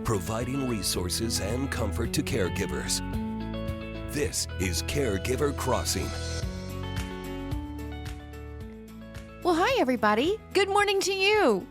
providing resources and comfort to caregivers. This is Caregiver Crossing. Well, hi, everybody. Good morning to you.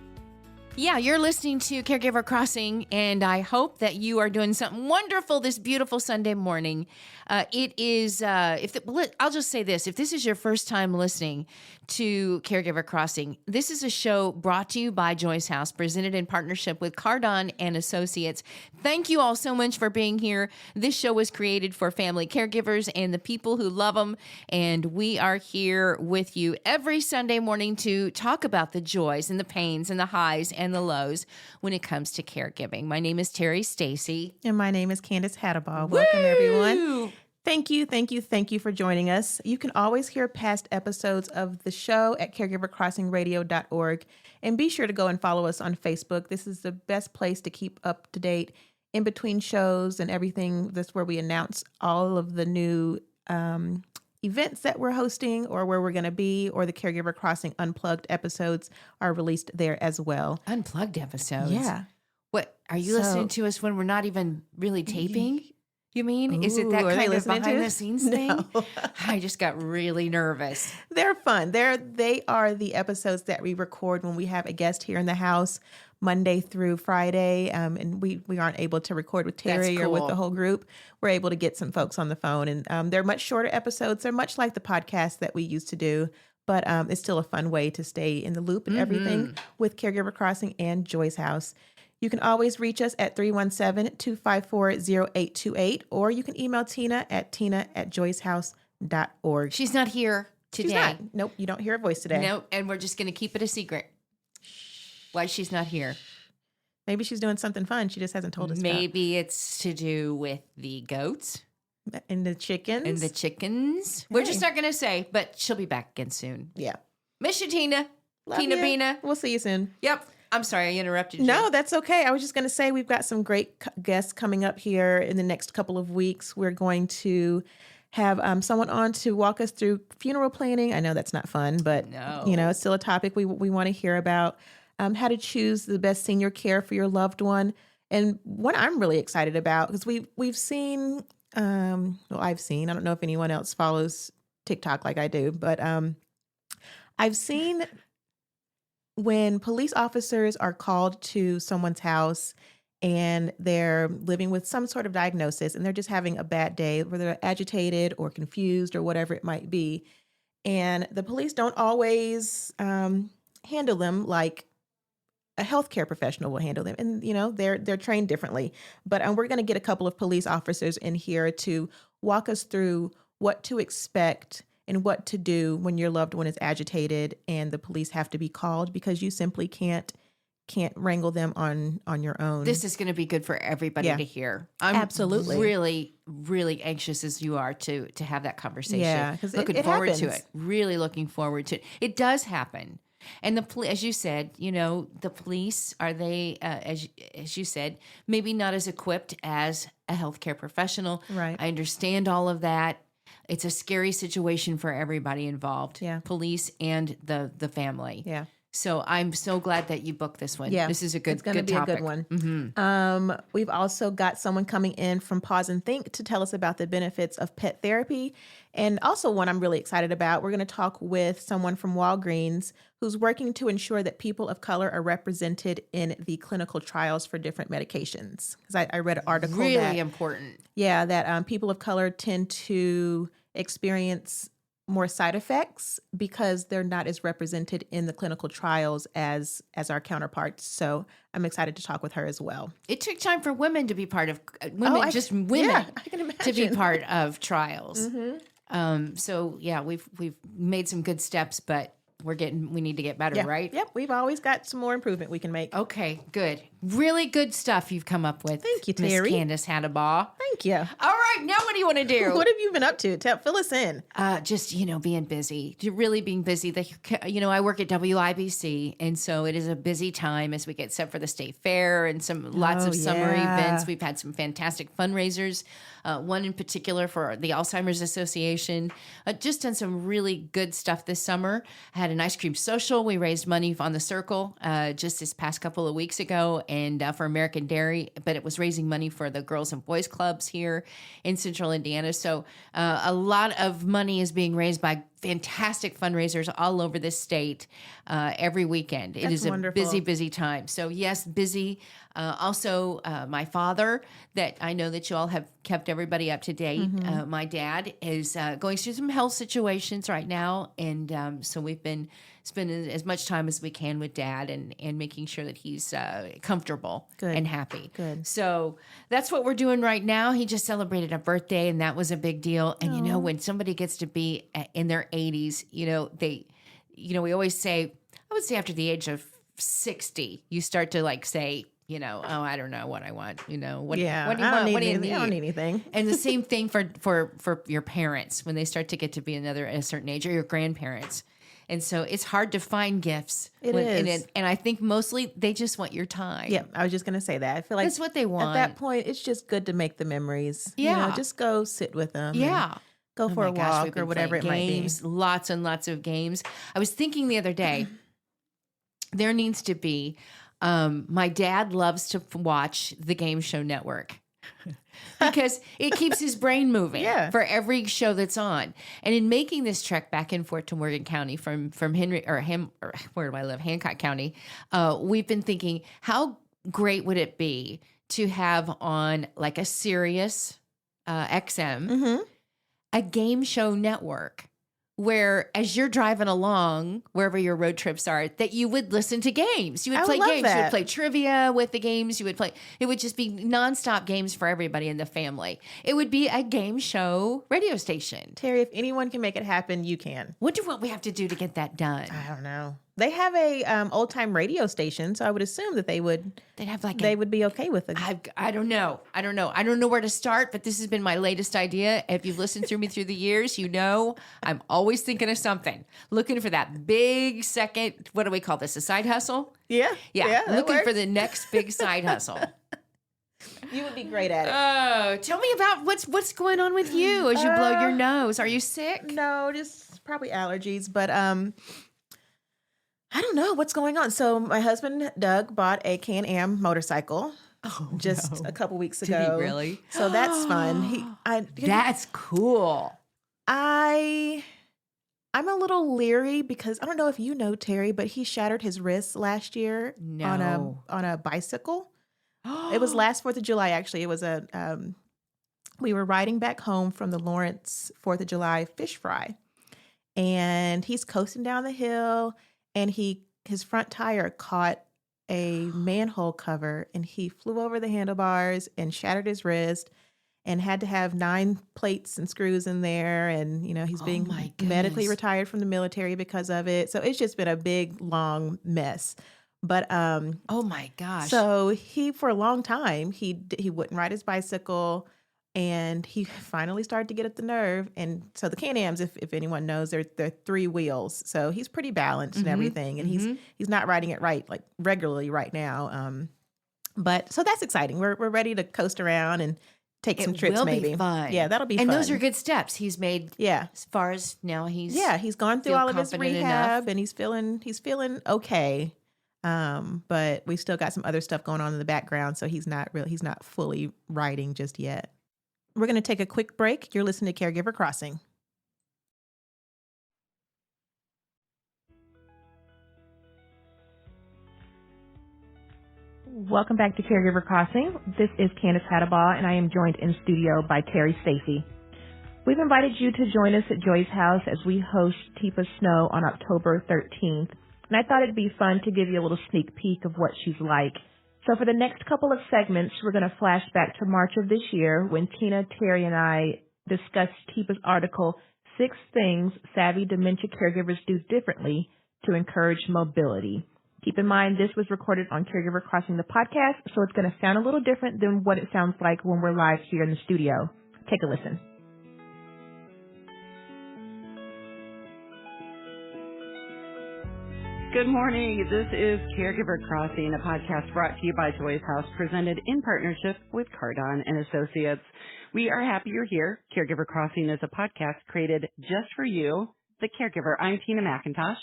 Yeah, you're listening to Caregiver Crossing, and I hope that you are doing something wonderful this beautiful Sunday morning. It is, I'll just say this. If this is your first time listening to Caregiver Crossing, this is a show brought to you by Joyce House, presented in partnership with Cardon and Associates. Thank you all so much for being here. This show was created for family caregivers and the people who love them, and we are here with you every Sunday morning to talk about the joys and the pains and the highs and the lows when it comes to caregiving. My name is Terry Stacy. And my name is Candace Hattabaugh. Welcome, everyone. Thank you for joining us. You can always hear past episodes of the show at caregivercrossingradio.org. And be sure to go and follow us on Facebook. This is the best place to keep up to date in between shows and everything. That's where we announce all of the new events that we're hosting or where we're going to be, or the Caregiver Crossing Unplugged episodes are released there as well. Unplugged episodes? Yeah. What, are you listening to us when we're not even really taping? You mean? Is it that kind of behind-the-scenes thing? I just got really nervous. They're fun. They are the episodes that we record when we have a guest here in the house Monday through Friday, and we aren't able to record with Terry or with the whole group. We're able to get some folks on the phone, and they're much shorter episodes. They're much like the podcast that we used to do, but it's still a fun way to stay in the loop and everything with Caregiver Crossing and Joyce House. You can always reach us at 317-254-0828, or you can email Tina at tina@joycehouse.org. She's not here today. She's not. Nope, you don't hear her voice today. Nope, and we're just going to keep it a secret. Why she's not here. Maybe she's doing something fun. She just hasn't told us Maybe it's to do with the goats. And the chickens. Hey. We're just not going to say, but she'll be back again soon. Yeah. Miss you, Tina. Love Tina you. Bina. We'll see you soon. Yep. I'm sorry I interrupted you. No, that's okay. I was just going to say we've got some great guests coming up here in the next couple of weeks. We're going to have someone on to walk us through funeral planning. I know that's not fun, but it's still a topic we want to hear about. How to choose the best senior care for your loved one. And what I'm really excited about, because we've seen, I've seen, I don't know if anyone else follows TikTok like I do, but I've seen when police officers are called to someone's house and they're living with some sort of diagnosis and they're just having a bad day, whether they're agitated or confused or whatever it might be. And the police don't always handle them like a healthcare professional will handle them. And, they're trained differently. But we're going to get a couple of police officers in here to walk us through what to expect and what to do when your loved one is agitated and the police have to be called, because you simply can't wrangle them on your own. This is going to be good for everybody to hear. I'm absolutely really, really anxious as you are to have that conversation. Yeah, because looking it forward happens. to it. Really looking forward to it. It does happen. And as you said, the police, are they, as you said, maybe not as equipped as a healthcare professional. Right. I understand all of that. It's a scary situation for everybody involved. Yeah. Police and the family. Yeah. So I'm so glad that you booked this one. Yeah. This is a good topic. It's going to be a good one. Mm-hmm. We've also got someone coming in from Pause and Think to tell us about the benefits of pet therapy. And also one I'm really excited about, we're going to talk with someone from Walgreens who's working to ensure that people of color are represented in the clinical trials for different medications. Because I read an article really important. Yeah, that people of color tend to experience more side effects because they're not as represented in the clinical trials as our counterparts. So I'm excited to talk with her as well. It took time for women to be part of women I can imagine. to be part of trials. Mm-hmm. So yeah, we've made some good steps, but we need to get better, right? Yep. We've always got some more improvement we can make. Okay, good. Really good stuff you've come up with. Thank you, Terry. Miss Candace Hattabaugh. Thank you. All right. right, now what do you want to do? What have you been up to? Fill us in. Just, being busy, really being busy. I work at WIBC, and so it is a busy time as we get set for the state fair and lots of summer events. We've had some fantastic fundraisers, one in particular for the Alzheimer's Association. Just done some really good stuff this summer. I had an ice cream social. We raised money on the Circle just this past couple of weeks ago, and for American Dairy, but it was raising money for the Girls and Boys Clubs here in Central Indiana. So a lot of money is being raised by fantastic fundraisers all over this state every weekend. It is wonderful. A busy, busy time. So yes, busy. Also, my father, that I know that you all have kept everybody up to date. My dad is going through some health situations right now. And so we've been spending as much time as we can with Dad and making sure that he's comfortable and happy. Good. So that's what we're doing right now. He just celebrated a birthday, and that was a big deal. And when somebody gets to be in their 80s, we always say, I would say after the age of 60, you start to say, I don't know what I want. What do you want? What do you need? I don't need anything. And the same thing for your parents when they start to get to be at a certain age, or your grandparents. And so it's hard to find gifts. It is. And I think mostly they just want your time. Yeah, I was just going to say that. I feel like that's what they want. At that point, it's just good to make the memories. Yeah. Just go sit with them. Yeah. Go for a walk or whatever it might be. Lots and lots of games. I was thinking the other day, there needs to be, my dad loves to watch the Game Show Network. Because it keeps his brain moving for every show that's on. And in making this trek back and forth to Morgan County from where do I live? Hancock County. We've been thinking, how great would it be to have on like a Sirius XM, a game show network, where as you're driving along, wherever your road trips are, that you would listen to games. You would play games. You would play trivia with the games. It would just be nonstop games for everybody in the family. It would be a game show radio station. Terry, if anyone can make it happen, you can. Wonder what we have to do to get that done. I don't know. They have a old time radio station, so I would assume that they would be okay with it. I don't know. I don't know where to start, but this has been my latest idea. If you've listened through me through the years, I'm always thinking of something, looking for that big second. What do we call this? A side hustle? Yeah. Looking for the next big side hustle. You would be great at it. Oh, tell me about what's going on with you as you blow your nose. Are you sick? No, just probably allergies, but I don't know what's going on. So my husband, Doug, bought a Can-Am motorcycle a couple weeks ago. Did he really? So that's fun. That's cool. I'm a little leery because I don't know if you know, Terry, but he shattered his wrist last year on a bicycle. It was last 4th of July, actually. It was we were riding back home from the Lawrence 4th of July fish fry, and he's coasting down the hill, and his front tire caught a manhole cover, and he flew over the handlebars and shattered his wrist and had to have 9 plates and screws in there. And, he's being medically retired from the military because of it. So it's just been a big, long mess. But oh my gosh! So for a long time he wouldn't ride his bicycle, and he finally started to get at the nerve. And so the Can-Ams, if anyone knows, they're 3 wheels, so he's pretty balanced and everything. And he's not riding it regularly right now. But so that's exciting. We're ready to coast around and take some trips. Will maybe be fun. Yeah, that'll be fun. And those are good steps he's made. Yeah, as far as now he's gone through all of his rehab enough. And he's feeling okay. But we still got some other stuff going on in the background, so he's not fully riding just yet. We're going to take a quick break. You're listening to Caregiver Crossing. Welcome back to Caregiver Crossing. This is Candace Hattabaugh, and I am joined in studio by Terry Stacy. We've invited you to join us at Joy's house as we host Tifa Snow on October 13th. And I thought it'd be fun to give you a little sneak peek of what she's like. So for the next couple of segments, we're going to flash back to March of this year when Tina, Terry, and I discussed Tifa's article, 6 Things Savvy Dementia Caregivers Do Differently to Encourage Mobility. Keep in mind, this was recorded on Caregiver Crossing the podcast, so it's going to sound a little different than what it sounds like when we're live here in the studio. Take a listen. Good morning. This is Caregiver Crossing, a podcast brought to you by Joy's House, presented in partnership with Cardon and Associates. We are happy you're here. Caregiver Crossing is a podcast created just for you, the caregiver. I'm Tina McIntosh.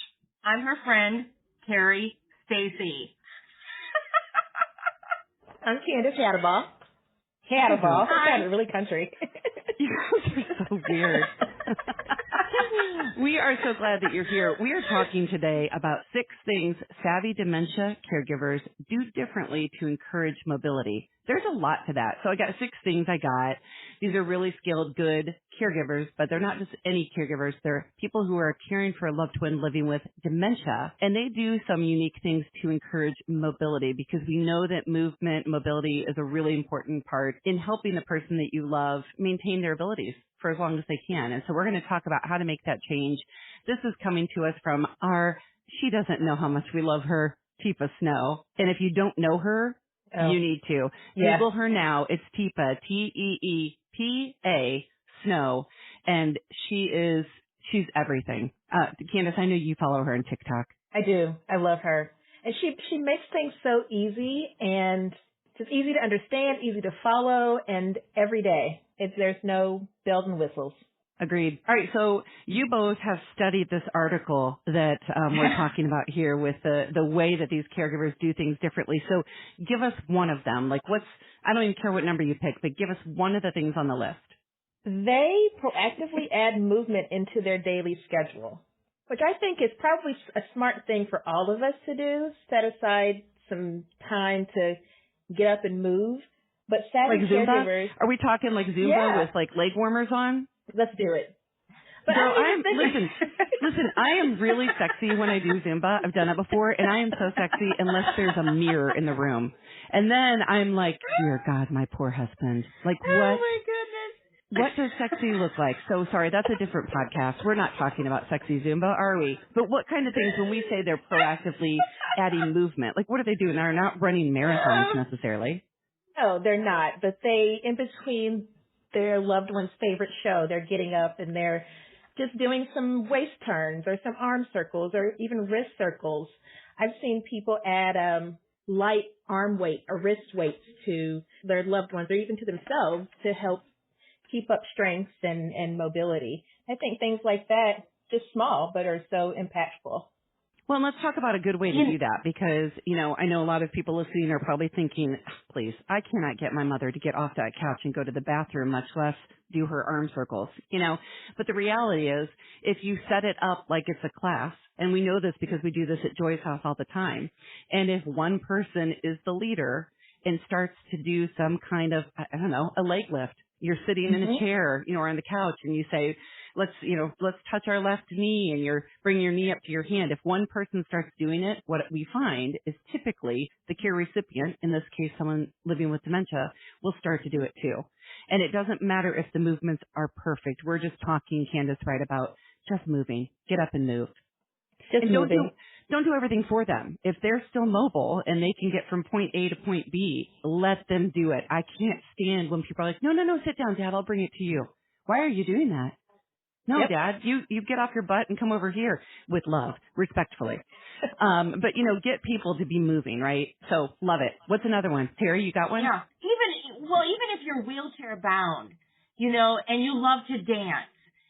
I'm her friend, Carrie Stacy. I'm Candace Hatterball. Hatterball. That sounded really country. You guys are so weird. We are so glad that you're here. We are talking today about 6 things savvy dementia caregivers do differently to encourage mobility. There's a lot to that. So I got 6 things I got. These are really skilled, good caregivers, but they're not just any caregivers. They're people who are caring for a loved one living with dementia, and they do some unique things to encourage mobility because we know that movement, mobility is a really important part in helping the person that you love maintain their abilities for as long as they can. And so we're going to talk about how to make that change. This is coming to us from she doesn't know how much we love her, Teepa Snow. And if you don't know her, you need to. Yeah. Google her now. It's Teepa, Teepa Snow. And she's everything. Candace, I know you follow her on TikTok. I do. I love her. And she makes things so easy and just easy to understand, easy to follow, and every day. There's no bells and whistles. Agreed. All right, so you both have studied this article that we're talking about here with the way that these caregivers do things differently. So give us one of them. Like I don't even care what number you pick, but give us one of the things on the list. They proactively add movement into their daily schedule, which I think is probably a smart thing for all of us to do. Set aside some time to get up and move. But savvy like Zumba? caregivers. Are we talking like Zumba with like leg warmers on? Let's do it. But so listen, I am really sexy when I do Zumba. I've done it before, and I am so sexy unless there's a mirror in the room. And then I'm like, dear God, my poor husband. Like what? Oh my goodness. What does sexy look like? So sorry, that's a different podcast. We're not talking about sexy Zumba, are we? But what kind of things when we say they're proactively adding movement? Like what are they doing? They're not running marathons necessarily. No, they're not. But in between their loved one's favorite show, they're getting up and they're just doing some waist turns or some arm circles or even wrist circles. I've seen people add light arm weight or wrist weights to their loved ones or even to themselves to help keep up strength and mobility. I think things like that, just small, but are so impactful. Well, let's talk about a good way to do that because, I know a lot of people listening are probably thinking, please, I cannot get my mother to get off that couch and go to the bathroom, much less do her arm circles, But the reality is if you set it up like it's a class, and we know this because we do this at Joy's House all the time, and if one person is the leader and starts to do some kind of, a leg lift, you're sitting in a chair, or on the couch and you say, let's touch our left knee and bring your knee up to your hand. If one person starts doing it, what we find is typically the care recipient, in this case, someone living with dementia, will start to do it too. And it doesn't matter if the movements are perfect. We're just talking, Candace, right, about just moving. Get up and move. Just and moving. Don't do everything for them. If they're still mobile and they can get from point A to point B, let them do it. I can't stand when people are like, no, sit down, Dad, I'll bring it to you. Why are you doing that? No, Yep. Dad, you get off your butt and come over here with love, respectfully. But, get people to be moving, right? So love it. What's another one? Terry, you got one? Yeah. Even if you're wheelchair bound, and you love to dance,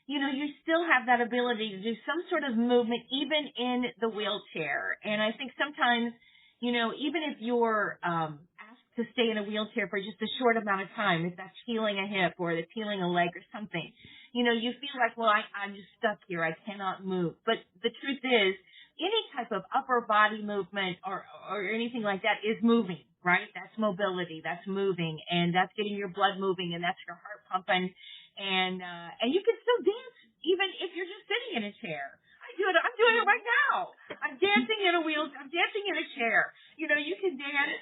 you still have that ability to do some sort of movement even in the wheelchair. And I think sometimes, even if you're asked to stay in a wheelchair for just a short amount of time, if that's healing a hip or that's healing a leg or something, you feel like, well, I'm just stuck here. I cannot move. But the truth is, any type of upper body movement or anything like that is moving, right? That's mobility. That's moving. And that's getting your blood moving, and that's your heart pumping. And you can still dance even if you're just sitting in a chair. I'm doing it right now. I'm dancing in a wheel. I'm dancing in a chair. You can dance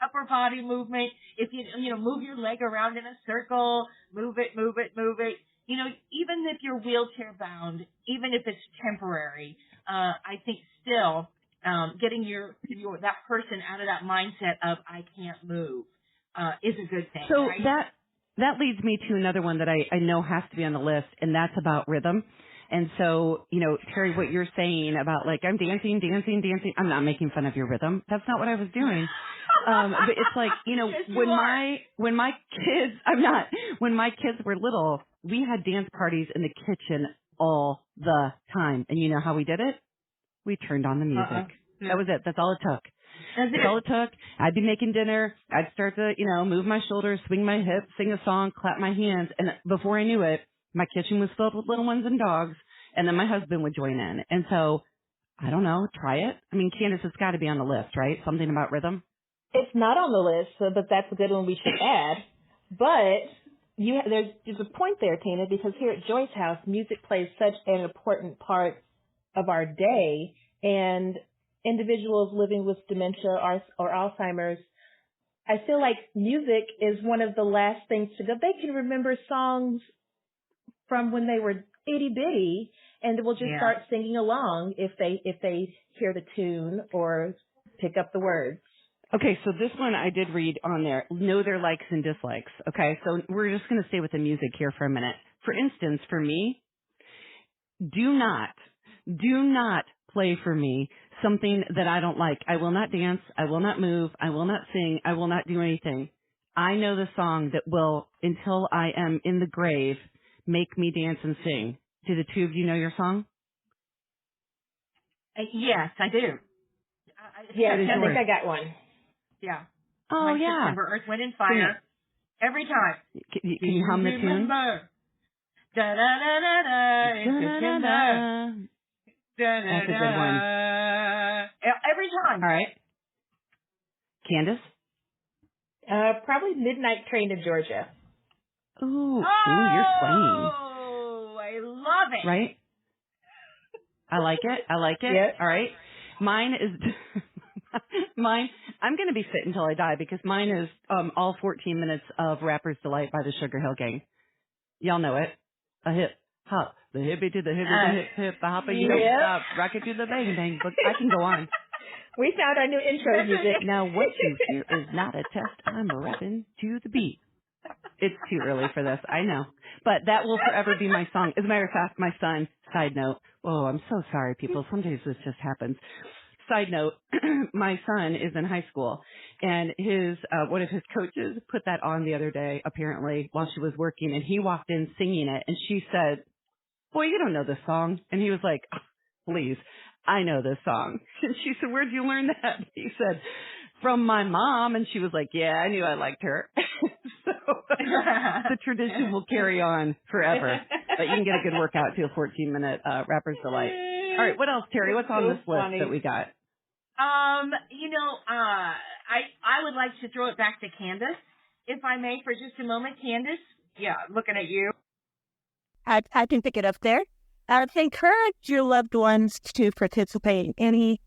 upper body movement. If you move your leg around in a circle, move it. Even if you're wheelchair bound, even if it's temporary, I think still getting that person out of that mindset of I can't move is a good thing. So right? that leads me to another one that I know has to be on the list, and that's about rhythm. And so, Terry, what you're saying about like, I'm dancing, I'm not making fun of your rhythm. That's not what I was doing. But it's like, when my kids were little, we had dance parties in the kitchen all the time. And you know how we did it? We turned on the music. That was it. That's all it took. That's all it took. I'd be making dinner. I'd start to, move my shoulders, swing my hips, sing a song, clap my hands. And before I knew it, my kitchen was filled with little ones and dogs. And then my husband would join in. And so, I don't know, try it. I mean, Candace, it's got to be on the list, right? Something about rhythm? It's not on the list, but that's a good one we should add. But there's a point there, Tina, because here at Joy's House, music plays such an important part of our day. And individuals living with dementia or Alzheimer's, I feel like music is one of the last things to go. They can remember songs from when they were itty bitty, and will just start singing along if they hear the tune or pick up the words. Okay, so this one I did read on there. Know their likes and dislikes. Okay, so we're just going to stay with the music here for a minute. For instance, for me, do not play for me something that I don't like. I will not dance. I will not move. I will not sing. I will not do anything. I know the song that will, until I am in the grave, make me dance and sing. Do the two of you know your song? Yes, I do. I think I got one. Yeah. Oh, yeah. Remember Earth, Wind, and Fire. Every time. Can you hum the tune? Da da da da da. It's September. That's a good one. Every time. All right. Candace? Probably Midnight Train to Georgia. Ooh, you're swaying. Oh, I love it. Right? I like it. Yes. All right. Mine is I'm going to be fit until I die because mine is all 14 minutes of Rapper's Delight by the Sugar Hill Gang. Y'all know it. A hip hop, the hippie to the hippie, the hip hip, the hopper, you don't stop, rock it to the bang bang. But I can go on. We found our new intro music. Now what you hear is not a test. I'm rapping to the beat. It's too early for this, I know. But that will forever be my song. As a matter of fact, my son, side note, I'm so sorry, people. Some days this just happens. Side note, my son is in high school, and his one of his coaches put that on the other day, apparently, while she was working, and he walked in singing it, and she said, "Boy, you don't know this song." And he was like, "Oh, please, I know this song." And she said, "Where'd you learn that?" He said, "From my mom." And she was like, "Yeah, I knew I liked her." So the tradition will carry on forever. But you can get a good workout to a 14-minute Rapper's Delight. All right, what else, Terry? What's on this list that we got? I would like to throw it back to Candace, if I may, for just a moment. Candace? Yeah, looking at you. I can pick it up there. Encourage your loved ones to participate in any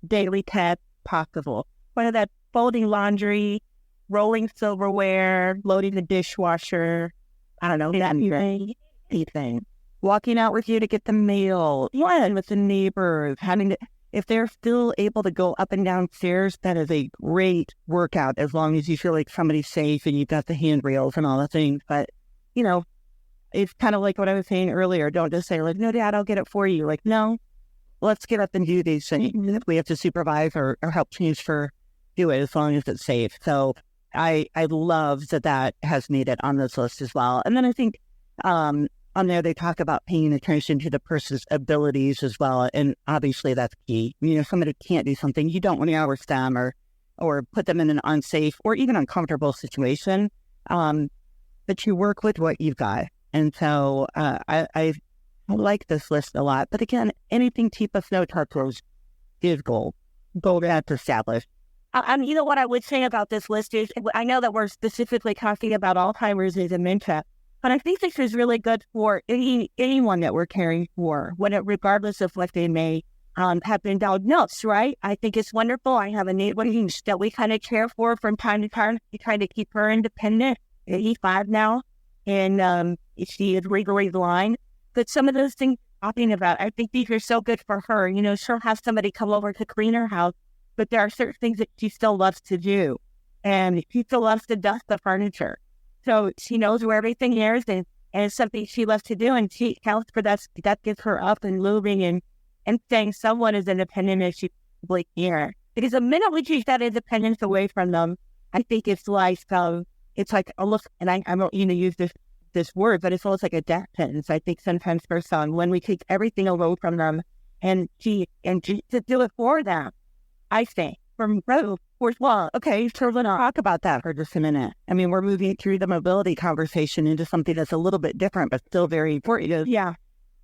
daily task possible, whether that's folding laundry, rolling silverware, loading the dishwasher, I don't know, anything. Walking out with you to get the mail, playing with the neighbors, if they're still able to go up and down stairs, that is a great workout as long as you feel like somebody's safe and you've got the handrails and all the things. But, it's kind of like what I was saying earlier. Don't just say, like, "No, Dad, I'll get it for you." Like, no, let's get up and do these things. If we have to supervise or help transfer, do it as long as it's safe. So I love that has made it on this list as well. And then I think on there they talk about paying attention to the person's abilities as well. And obviously that's key. Somebody can't do something, you don't want to hours them or put them in an unsafe or even uncomfortable situation. But you work with what you've got. And so I like this list a lot. But again, anything keep us no touches is gold. Gold that's established. What I would say about this list is, I know that we're specifically talking about Alzheimer's and dementia, but I think this is really good for anyone that we're caring for, regardless of what they may have been diagnosed, right? I think it's wonderful. I have a neighbor that we kind of care for from time to time. We try to keep her independent. 85 now, and she is legally blind. But some of those things I'm talking about, I think these are so good for her. She'll have somebody come over to clean her house, but there are certain things that she still loves to do. And she still loves to dust the furniture. So she knows where everything is, and it's something she loves to do, and she counts for that. That gets her up and moving and saying someone is independent as she possibly can. Because the minute we take that independence away from them, I think it's like almost, and I don't use this word, but it's almost like a death sentence. I think sometimes for some, when we take everything away from them and to do it for them, I think from growth. Well, okay, so let's talk about that for just a minute. I mean, we're moving through the mobility conversation into something that's a little bit different, but still very important. Yeah.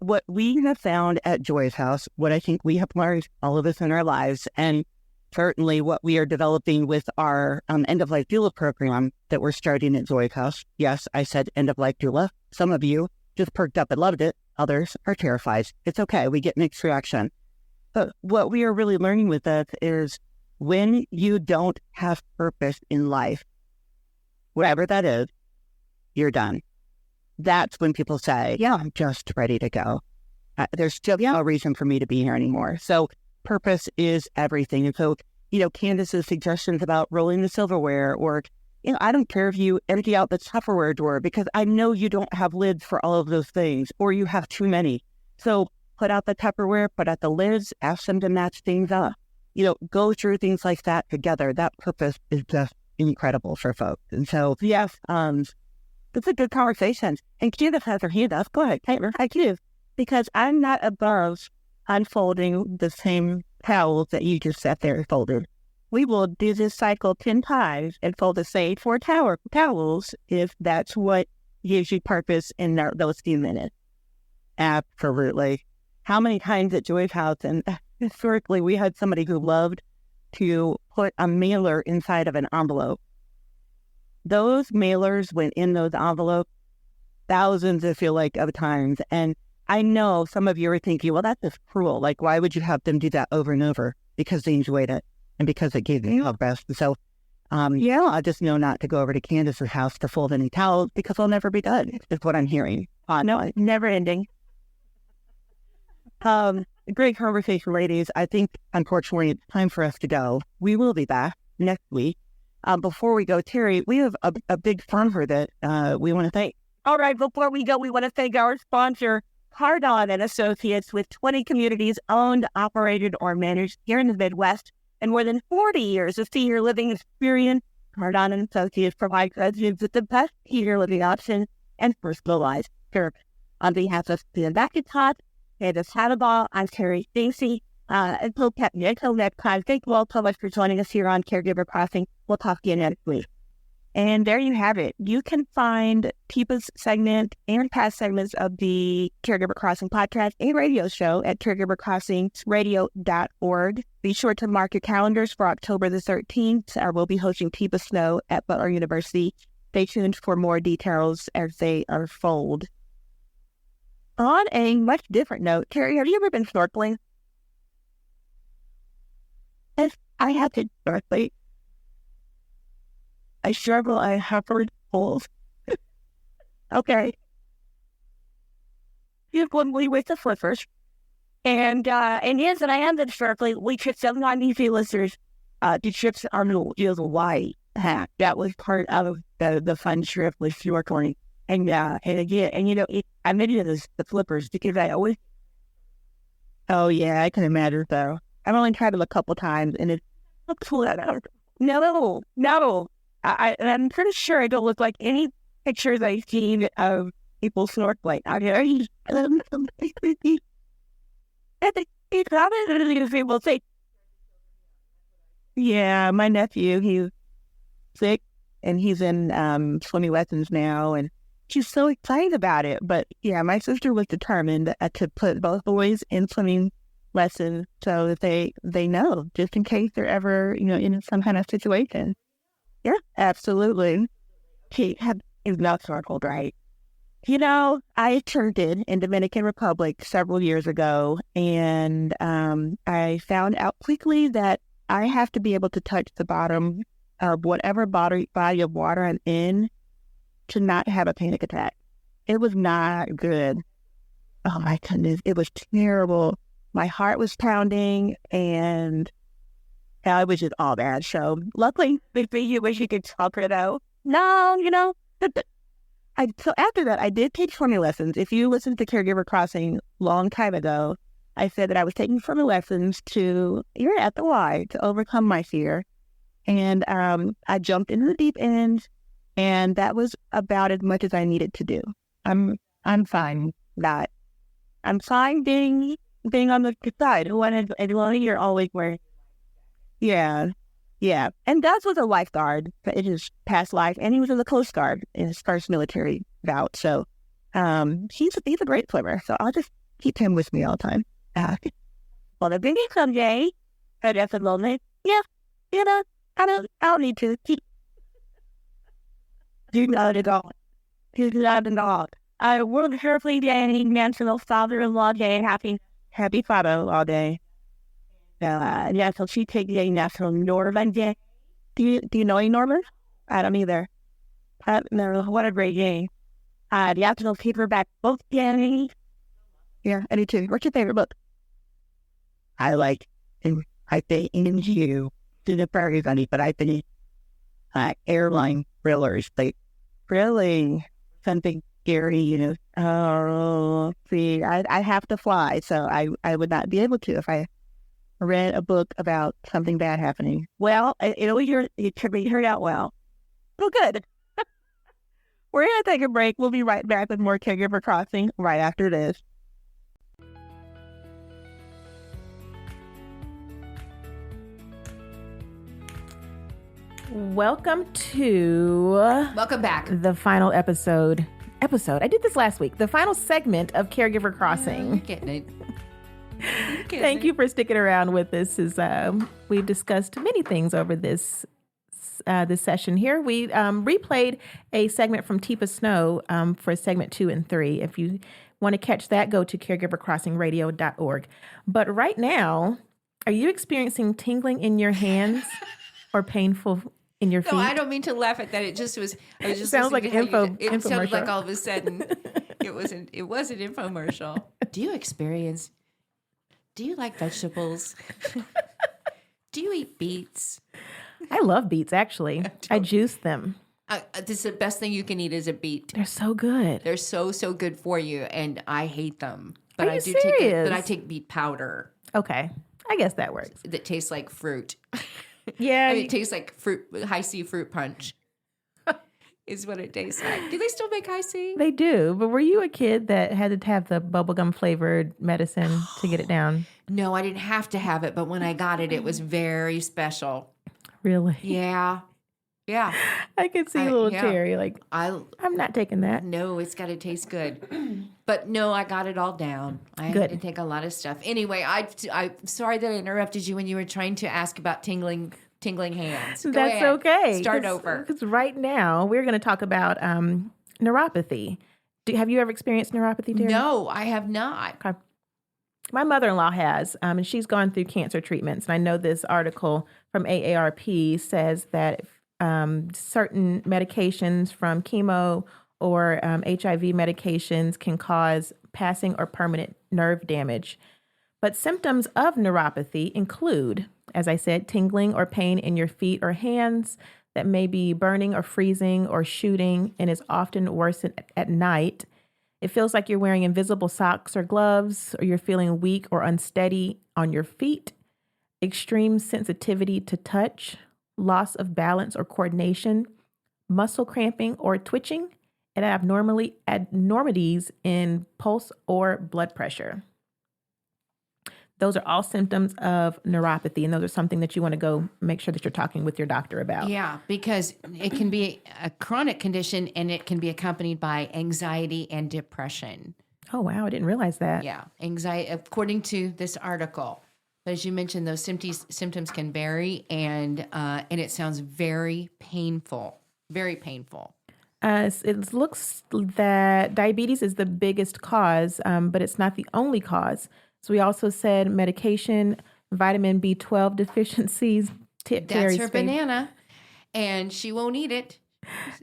What we have found at Joy's House, what I think we have learned, all of us in our lives, and certainly what we are developing with our end-of-life doula program that we're starting at Joy's House. Yes, I said end-of-life doula. Some of you just perked up and loved it. Others are terrified. It's okay. We get mixed reaction. But what we are really learning with that is when you don't have purpose in life, whatever that is, you're done. That's when people say, yeah, I'm just ready to go. There's still no reason for me to be here anymore. So purpose is everything. And so, Candace's suggestions about rolling the silverware, or, I don't care if you empty out the Tupperware drawer, because I know you don't have lids for all of those things, or you have too many. So put out the Tupperware, put out the lids, ask them to match things up. Go through things like that together. That purpose is just incredible for folks. And so, yes, it's a good conversation. And Candace has her hand up. Go ahead, Taylor. I do. Because I'm not above unfolding the same towels that you just sat there and folded. We will do this cycle 10 times and fold the same 4 towels if that's what gives you purpose in those few minutes. Absolutely. How many times at Joy's House, and historically we had somebody who loved to put a mailer inside of an envelope. Those mailers went in those envelopes thousands, I feel like, of times. And I know some of you are thinking, well, that's just cruel. Like, why would you have them do that over and over? Because they enjoyed it and because it gave them the best. And so, I just know not to go over to Candace's house to fold any towels because I'll never be done, is what I'm hearing. No, never ending. Great conversation, ladies. I think, unfortunately, it's time for us to go. We will be back next week. Before we go, Terry, we have a big sponsor that we want to thank. All right, before we go, we want to thank our sponsor, Cardon and Associates, with 20 communities owned, operated, or managed here in the Midwest, and more than 40 years of senior living experience. Cardon and Associates provides residents with the best senior living options and personalized service. On behalf of Stephen McIntosh, Candace Hannibal, I'm Terry Stacy, and Pope Until next time, thank you all so much for joining us here on Caregiver Crossing. We'll talk to you next week. And there you have it. You can find Tipa's segment and past segments of the Caregiver Crossing podcast and radio show at caregivercrossingsradio.org. Be sure to mark your calendars for October the 13th. We'll be hosting Tipa Snow at Butler University. Stay tuned for more details as they unfold. On a much different note, Terry, have you ever been snorkeling? Yes, I have been snorkeling. I struggle. I have heard holes. Okay. You have me with the flippers. And yes, and I am been snorkeling. We took some non-easy listeners to trips on the Hawaii. That was part of the fun trip with snorkeling. And again, I mentioned the flippers because I always. Oh yeah, I can imagine though. I've only tried them a couple times, and it's no. I'm pretty sure I don't look like any pictures I've seen of people snorkeling. People say, yeah, my nephew, he's sick, and he's in swimming lessons now, and she's so excited about it. But yeah, my sister was determined to put both boys in swimming lessons so that they know, just in case they're ever, in some kind of situation. Yeah, absolutely. She is not snorkeled, right? I turned in Dominican Republic several years ago, and I found out quickly that I have to be able to touch the bottom of whatever body of water I'm in to not have a panic attack. It was not good. Oh my goodness, it was terrible. My heart was pounding, and it was just all bad. So luckily, maybe you wish you could talk it out. No, So after that, I did take swimming lessons. If you listened to Caregiver Crossing long time ago, I said that I was taking swimming lessons you're at the Y, to overcome my fear. And I jumped into the deep end, and that was about as much as I needed to do. I'm fine. I'm fine being on the side. When you're always wearing. Yeah. Yeah. And Dad was a lifeguard in his past life, and he was in the Coast Guard in his first military bout. So he's a great swimmer. So I'll just keep him with me all the time. Well, the biggest someday, at the moment, yeah, I don't need to keep. Do not at all. Do not at all. I work carefully day, National Father-in-Law Day, happy Father-in-Law Day. National Cheesecake Day, National Norman Day. Do you know any Norman? I don't either. No, what a great day. National Paperback Book Day. Yeah, I do too. What's your favorite book? I say you to the very funny, but I think airline thrillers. Like, really something scary, Oh, see, I have to fly, so I would not be able to if I read a book about something bad happening. Well, it turned out well. Well, good. We're going to take a break. We'll be right back with more Caregiver Crossing right after this. Welcome back. The final episode. I did this last week. The final segment of Caregiver Crossing. You're getting it. Thank you for sticking around with us as we discussed many things over this session here. We replayed a segment from Tifa Snow for segment 2 and 3. If you want to catch that, go to caregivercrossingradio.org. But right now, are you experiencing tingling in your hands or painful in your feet? No, I don't mean to laugh at that. It just was. I was just sounds like an it sounded like infomercial. all of a sudden it was an infomercial. Do you like vegetables? Do you eat beets? I love beets, actually. I juice them. This is the best thing you can eat is a beet. They're so good. They're so good for you, and I hate them. But Are you serious? I take beet powder. Okay, I guess that works. That tastes like fruit. Yeah, it tastes like fruit, high C fruit punch. Is what it tastes like. Do they still make high C? They do. But were you a kid that had to have the bubblegum flavored medicine to get it down? No, I didn't have to have it, but when I got it, it was very special. Really? Yeah. Yeah. I could see little Terry like, I'm not taking that. No, it's got to taste good. But no, I got it all down. I had to take a lot of stuff. Anyway, I'm sorry that I interrupted you when you were trying to ask about tingling hands. Go That's ahead. okay. Start over. Because right now we're going to talk about neuropathy. Have you ever experienced neuropathy, Terry? No, I have not. Okay. My mother-in-law has, and she's gone through cancer treatments. And I know this article from AARP says that certain medications from chemo or HIV medications can cause passing or permanent nerve damage. But symptoms of neuropathy include, as I said, tingling or pain in your feet or hands that may be burning or freezing or shooting and is often worse at night. It feels like you're wearing invisible socks or gloves, or you're feeling weak or unsteady on your feet. Extreme sensitivity to touch, loss of balance or coordination, muscle cramping or twitching, and abnormalities in pulse or blood pressure. Those are all symptoms of neuropathy, and those are something that you want to go make sure that you're talking with your doctor about. Yeah, because it can be a chronic condition, and it can be accompanied by anxiety and depression. Oh, wow. I didn't realize that. Yeah, anxiety, according to this article. But as you mentioned, those symptoms can vary, and it sounds very painful, very painful. It looks that diabetes is the biggest cause, but it's not the only cause. So we also said medication, vitamin B12 deficiencies. That's her banana, and she won't eat it.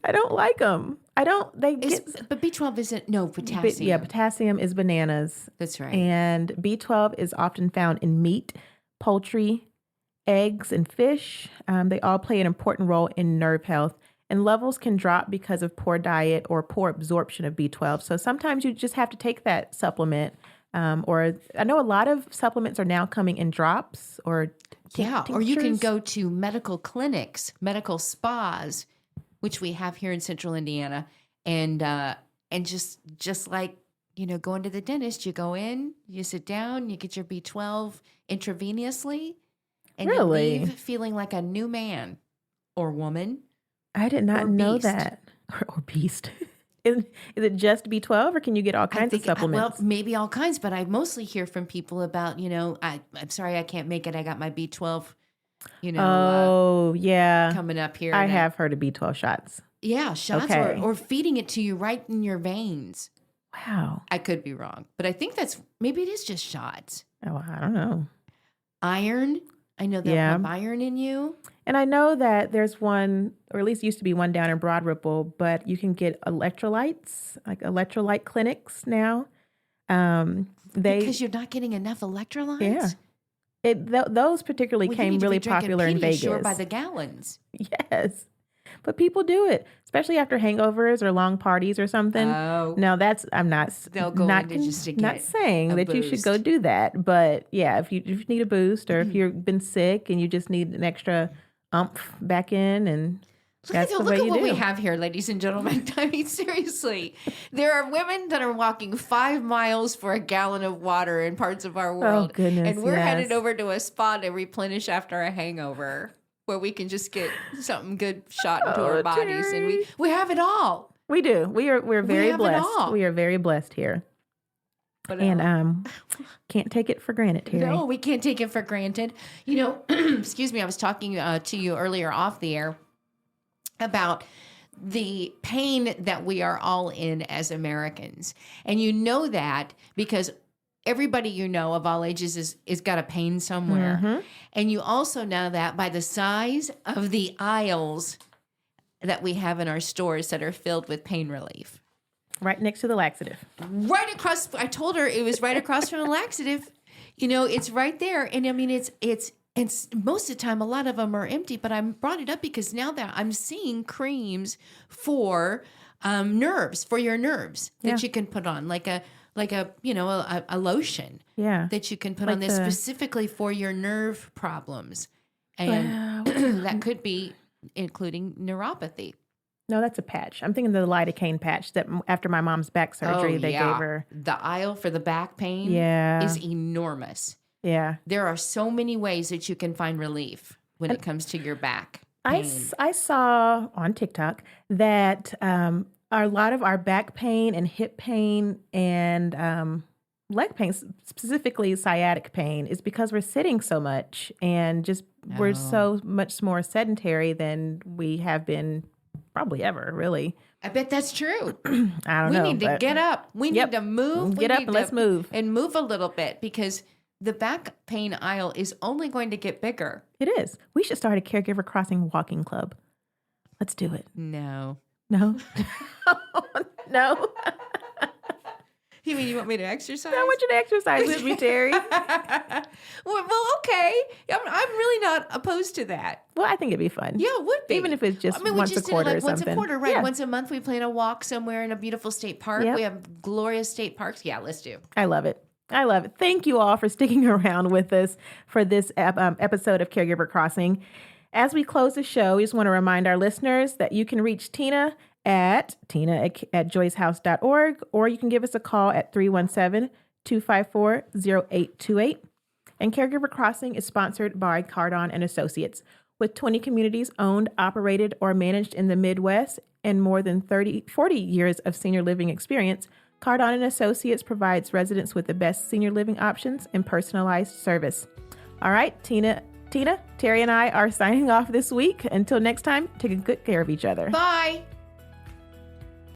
I don't like them. I don't. But B12 isn't. No, potassium. Potassium is bananas. That's right. And B12 is often found in meat, poultry, eggs, and fish. They all play an important role in nerve health. and levels can drop because of poor diet or poor absorption of B12. So sometimes you just have to take that supplement. Or I know a lot of supplements are now coming in drops or or you can tinctures. go to medical clinics, medical spas, which we have here in Central Indiana, and just like going to the dentist, you go in, you sit down, you get your B12 intravenously, and you Really? leave feeling like a new man or woman. I did not or know beast. that. Or beast. Is it just B12 or can you get all kinds of supplements? Well, maybe all kinds, but I mostly hear from people about, I'm sorry I can't make it. I got my B12, yeah. coming up here. I and have heard of B12 shots. Yeah, shots Okay. or feeding it to you right in your veins. Wow. I could be wrong, but I think maybe it is just shots. Oh, I don't know. Iron. I know they'll Yeah. have iron in you. And I know that there's one, or at least used to be one down in Broad Ripple, but you can get electrolytes, like electrolyte clinics now. Because you're not getting enough electrolytes. Yeah. Those particularly Well, you came need to really be drinking popular in Vegas. Pediasure by the gallons. Yes. But people do it, especially after hangovers or long parties or something. Oh. No, I'm not. They'll go not, into just to not get saying a that you should boost. go do that, but yeah, if you need a boost or if you've been sick and you just need an extra umph back in, and that's the way Look at you what do. we have here, ladies and gentlemen. I mean, seriously, there are women that are walking 5 miles for a gallon of water in parts of our world. goodness, and we're headed yes. over to a spa to replenish after a hangover, where we can just get something good shot into our bodies, and Terry. we have it all. We do. We're very have it blessed. all. We are very blessed here, But and can't take it for granted, Terry. no, we can't take it for granted. Excuse me, I was talking to you earlier off the air about the pain that we are all in as Americans. And you know that because everybody of all ages is got a pain somewhere. Mm-hmm. And you also know that by the size of the aisles that we have in our stores that are filled with pain relief. Right next to the laxative. Right across, I told her it was right across from the laxative. It's right there. And I mean, it's most of the time, a lot of them are empty, but I brought it up because now that I'm seeing creams for nerves, for your nerves that you can put on, like a lotion that you can put on this specifically for your nerve problems. And that could be including neuropathy. No, that's a patch. I'm thinking the lidocaine patch that after my mom's back surgery, they gave her. The aisle for the back pain is enormous. Yeah. There are so many ways that you can find relief when it comes to your back pain. I saw on TikTok that a lot of our back pain and hip pain and leg pain, specifically sciatic pain, is because we're sitting so much and just we're so much more sedentary than we have been probably ever, really. I bet that's true. I don't know. We need to get up. We need to move. Get up and let's move. And move a little bit because the back pain aisle is only going to get bigger. It is. We should start a Caregiver Crossing walking club. Let's do it. No. No? No? You mean you want me to exercise? I want you to exercise with me, Terry. well, okay. I'm really not opposed to that. Well, I think it'd be fun. Yeah, it would be. Even if it's just we once a just quarter did it or like something. Once a quarter, right? Yeah. Once a month, we plan a walk somewhere in a beautiful state park. Yep. We have glorious state parks. Yeah, let's do. I love it. I love it. Thank you all for sticking around with us for this episode of Caregiver Crossing. As we close the show, we just want to remind our listeners that you can reach Tina at joycehouse.org, or you can give us a call at 317-254-0828. And Caregiver Crossing is sponsored by Cardon and Associates. With 20 communities owned, operated, or managed in the Midwest and more than 40 years of senior living experience, Cardon and Associates provides residents with the best senior living options and personalized service. All right, Tina, Terry, and I are signing off this week. Until next time, take good care of each other. Bye.